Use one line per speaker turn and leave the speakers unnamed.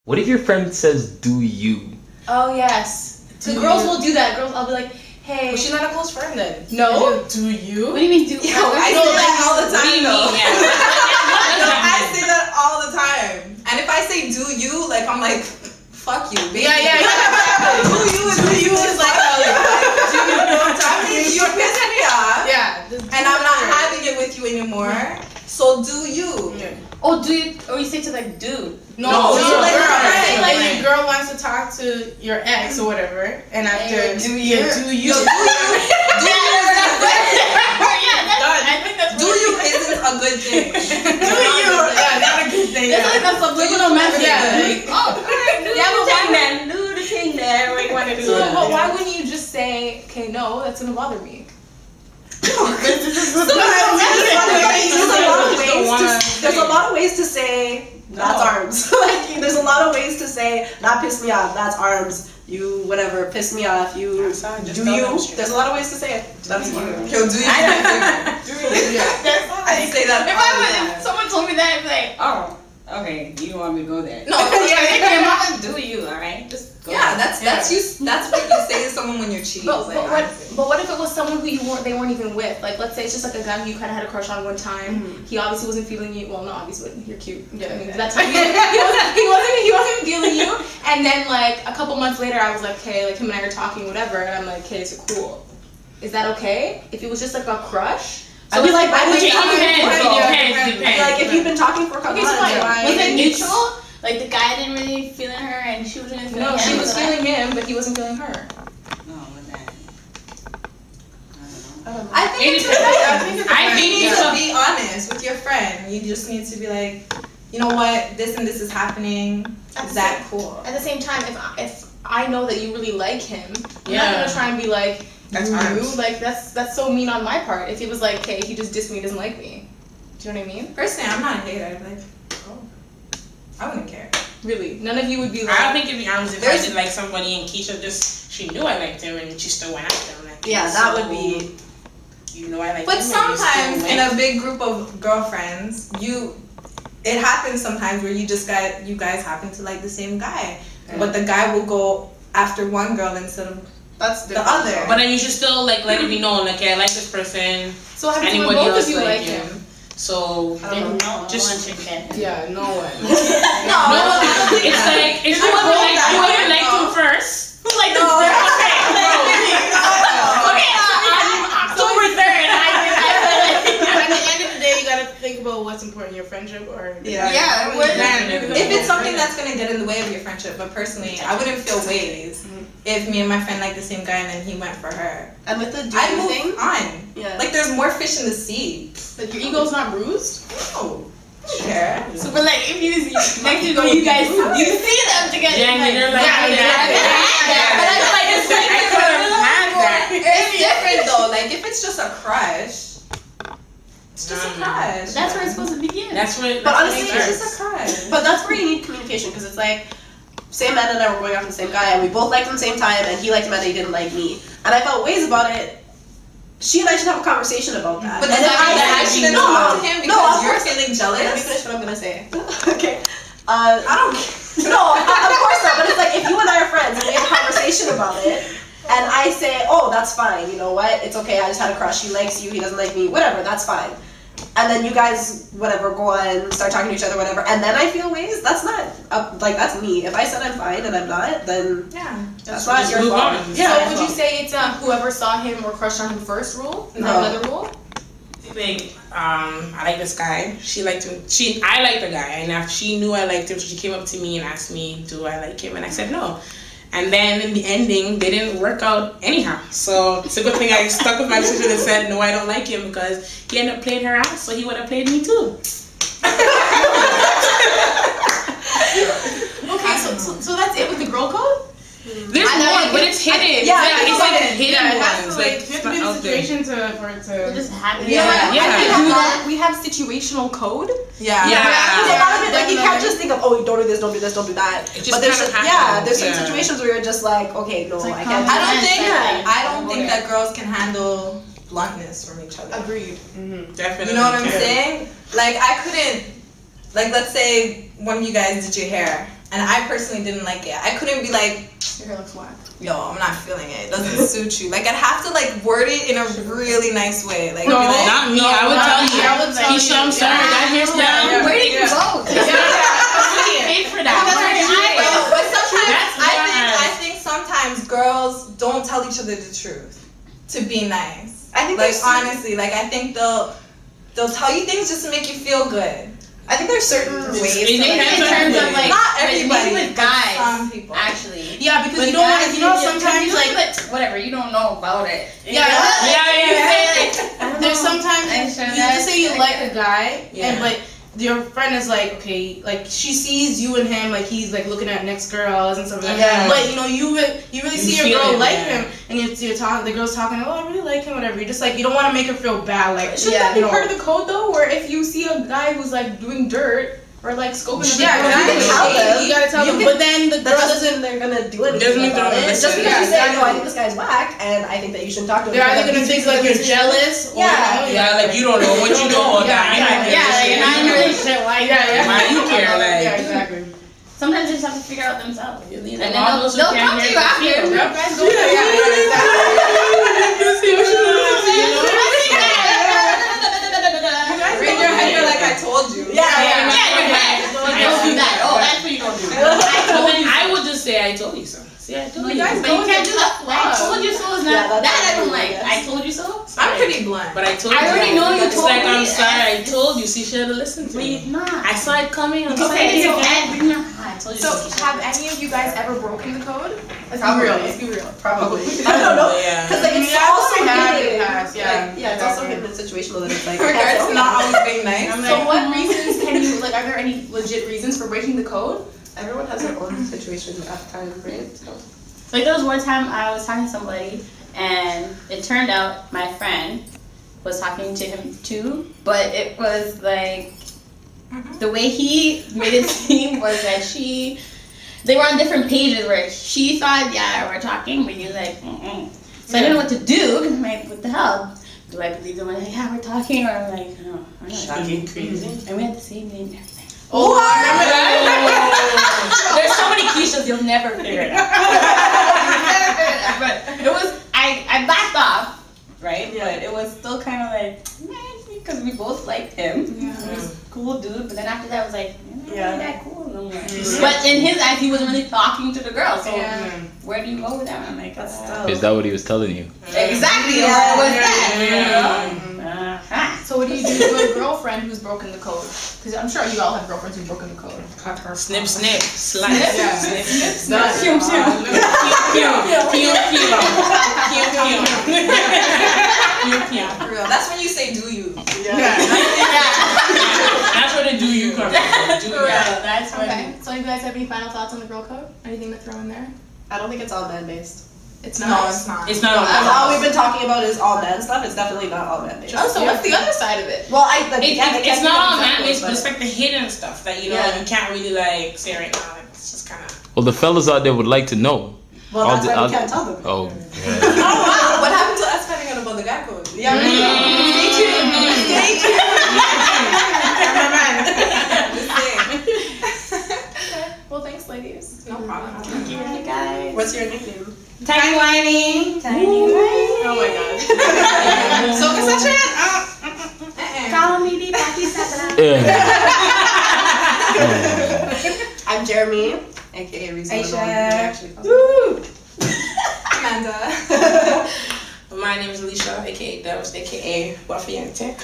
What if your friend says, do you?
Oh, yes. So girls will do that. Girls, I'll be like, hey.
Well, she's not a close friend then.
No?
Do you?
What do you mean, do you?
Yo, I say that all the time, though.
Yeah.
I say that all the time. And if I say do you, like, I'm like, fuck you, baby.
Yeah.
Do you is like, do you know what I'm talking? You piss me off.
Yeah.
And I'm not having it with you anymore. So do you.
Yeah. Oh, do you? Or you say to like, dude.
No, like,
Say like
your girl wants to talk to your ex or whatever, and after
do you?
I think that's do you isn't a good thing.
do you? Yeah, not a good thing.
That's subliminal message.
Yeah.
But
Do the thing there. Like, want to do
so,
that.
but why wouldn't you just say, okay, no, that's gonna bother me?
There's a lot of ways to say that's arms. Like, there's a lot of ways to say that pissed me off. That's arms. You whatever pissed me off. You do you? There's a lot of ways to say it. That's
Yo, do you? I say that.
If someone told me that, I'd be like,
Oh, okay. You want me to go there?
no,
Do you? All right, just go.
Yeah, that's you. That's what you say to someone when you're cheating.
But what if it was someone who they weren't even with? Like, let's say it's just like a guy who you kind of had a crush on one time.
Mm-hmm.
He obviously wasn't feeling you. Well, no, obviously you're cute.
Yeah.
I mean, that time he wasn't feeling you. And then like a couple months later, I was like, okay, like him and I are talking, whatever. And I'm like, okay, so cool. Is that okay? If it was just like a crush?
I'd be like,
Depends.
like if you've been talking for a couple months.
Was it neutral?
Like the guy didn't really feel her, and she wasn't feeling him.
No, she was feeling him, but he wasn't feeling her.
No, with that.
I think it's you need to be honest with your friend. You just need to be like, you know what, this and this is happening. Is that cool?
At the same time, if I know that you really like him, I'm
Yeah.
not gonna try and be like,
That's
you.
arms.
Like that's so mean on my part. If he was like, okay, he just dissed me, he doesn't like me. Do you know what I mean?
Personally, I'm not a hater. I'd be like, oh, I wouldn't care.
Really, none of you would be like.
I don't think it'd be arms if I did like somebody and Keisha she knew I liked him and she still went after him. Like,
Yeah, that would be.
You know I like him.
But
and you
sometimes
still
in
went.
a big group of girlfriends, it happens sometimes where you guys happen to like the same guy, but the guy will go after one girl instead of the other.
But then you should still like let it be known, like, yeah, I like this person.
So have
Anybody
both
else
of you
like
like
him?
him?
So
Just
Yeah, no one.
No, I don't think
it's
that.
like if
I
whoever
don't
liked
think
whoever
that.
liked him first. Who liked him
No.
first?
So we're third.
At
the end of the day, you gotta think about what's important, your friendship or
If it's something that's gonna get in the way of your friendship, but personally, I wouldn't feel ways if me and my friend like the same guy and then he went for her.
And with the
I'd
do
move
thing.
on.
Yeah.
Like there's more fish in the sea.
Like your ego's not bruised.
No. Sure.
So, but like, if you next you go, you guys, you see them together.
Yeah, and you're like,
But I feel like it's
I could have had that.
It's different though. Like if it's just a crush, it's just a crush.
That's where it's supposed to begin.
That's what.
But honestly,
It's just a crush.
But that's where you need communication, because it's like, say Amanda and I were going after the same guy, and we both liked him at the same time, and he liked Amanda, he didn't like me. And I felt ways about it. She and I should have a conversation about that.
But
and
then
I
shouldn't
no,
talk to him because
of
you're
course-
feeling
Let me
jealous.
finish what I'm gonna say. Okay. I don't care. No, of course not. But it's like if you and I are friends and we have a conversation about it, and I say, oh, that's fine. You know what? It's okay. I just had a crush. He likes you. He doesn't like me. Whatever. That's fine. And then you guys, whatever, go on, start talking to each other, whatever. And then I feel ways. That's not like that's me. If I said I'm fine and I'm not, then that's not your fault.
So would you say it's whoever saw him or crushed on him first rule? Is that another rule?
Like, I like this guy. She liked him. I liked the guy, and after she knew I liked him, she came up to me and asked me, "Do I like him?" And I said no. And then in the ending, they didn't work out anyhow. So it's a good thing I stuck with my decision and said no, I don't like him, because he ended up playing her ass, so he would have played me too.
Okay, so that's it with the girl code?
There's more, but it's hidden. It's like hidden ones. Like,
You have to be in a situation for it to
just happen.
Yeah.
We have situational code.
Yeah.
Because a lot of it, like you can't just think of, oh, don't do this, don't do this, don't do that.
It just
But there's
kinda
there's
happens,
some situations where you're just like, okay, no,
like
I can't.
I don't think that girls can handle bluntness from each other.
Agreed.
Definitely.
You know what I'm saying? Like I couldn't. Like let's say one of you guys did your hair and I personally didn't like it. I couldn't be like,
Your hair looks whack.
yo, I'm not feeling it. It doesn't suit you. Like I'd have to like word it in a really nice way. Like,
No,
be like,
not me. I would tell you.
I would tell you.
Keisha, I'm sorry. That hairstyle.
Where did you go? Paid for that.
But sometimes
That's
I think sometimes girls don't tell each other the truth to be nice.
I think
Like
there's
honestly, like I think they'll tell you things just to make you feel good.
I think there's certain ways.
it
To,
depends
In
on
terms
who.
of like,
Not everybody,
maybe with
but
guys,
some people.
actually.
Yeah, because
With
you don't want
guys,
to, you know,
because
sometimes
you
like,
but whatever, you don't know about it.
Yeah. There's sometimes you just say you like a guy, and but your friend is like, okay, like she sees you and him, like he's like looking at next girls and stuff like that. But you know, you really see your girl like him, and you're talking, the girl's talking, oh, I really like him, whatever. You're just like, you don't want to make her feel bad. Like, shouldn't that be part of the code though? Where if you see a guy who's like doing dirt or like scoping the girl, you gotta tell them. But then the girl doesn't.
They're gonna do anything about it. Just because you say, no, I think this guy's whack, and I think that you shouldn't talk to him.
They're either gonna think like you're jealous, or
Like you don't know what you know about that.
Like you're not in a relationship. Why?
Why you care? Like,
yeah, exactly.
Sometimes they just have to figure out themselves. And then
all
they'll come to you after.
Raise your hand, you're like I told you.
Don't do that. Oh, that's what you don't do.
I would just say I told you so. See, I told you.
But you can't do that. I told you so is not that I don't like. I told you so.
I'm pretty blunt.
But I told you.
I already know you
It's
told
like,
me.
I'm sorry, I told you. See, she should have listened to me.
Nah.
I saw it coming. I'm
Okay,
sorry.
I told you
So,
so.
have any of you guys ever broken the code? Let's
Probably.
be real.
Probably. I don't know.
Yeah.
Because like it's
Yeah,
also
I have in
hidden.
the past, yeah.
Like, it's also hidden in situational that it's like.
Regards to not always being nice.
So, what reasons can you like? Are there any legit reasons for breaking the code?
Everyone has their own situation at the time, right? So.
Like there was one time I was talking to somebody and it turned out my friend was talking to him too, but it was like the way he made it seem was that they were on different pages where she thought, yeah, we're talking, but he was like, mm-mm. So I didn't know what to do, because I'm like, what the hell? Do I believe them? Like, yeah, we're talking, or I'm like, no, we're not talking.
Crazy.
And we had the same name and everything.
Oh, I remember that.
There's so many Keishas, you'll never figure it out. But it was, I backed off, right?
Yeah.
But it was still kind of like, because we both liked him. He was a cool dude, but then after that I was like, not that cool no more. But in his eyes, he wasn't really talking to the girl, so where do you go with that? I'm like,
Is that what he was telling you?
exactly, or was that? You know?
So, what do you do to a girlfriend who's broken the code? Because I'm sure you all have girlfriends who've broken the code.
Snip, snip, slice.
Yeah.
Snip, snip,
Not
slice.
For real. That's when you say do you.
That's where the do you come from. Do you.
That's funny.
Okay. So, you guys have any final thoughts on the girl code? Anything to throw in there?
I don't think it's all man based.
It's
No,
not.
it's not.
It's not all
That's all we've been talking about is all man stuff. It's definitely not all man based.
Oh, so what's the other side of it?
Well,
It's not all man-based, but it's like the hidden stuff that, you know,
Yeah.
you can't really, like, say right now. Like, it's just kind of...
Well, the fellas out there would like to know.
Well, that's why we can't tell them.
Oh, yeah.
Oh wow! What happened to us finding out about the guy code?
Yeah, stay tuned. Stay tuned.
Just saying.
Well, thanks, ladies.
No problem.
Thank you, guys.
What's your nickname?
Tiny whining. Tiny whining.
Oh my god.
So the session.
Call me the party sapra.
I'm Jeremy, aka Reason.
Aisha.
Woo!
Amanda.
My name is Alicia, aka Devs, aka Buffy and Tech.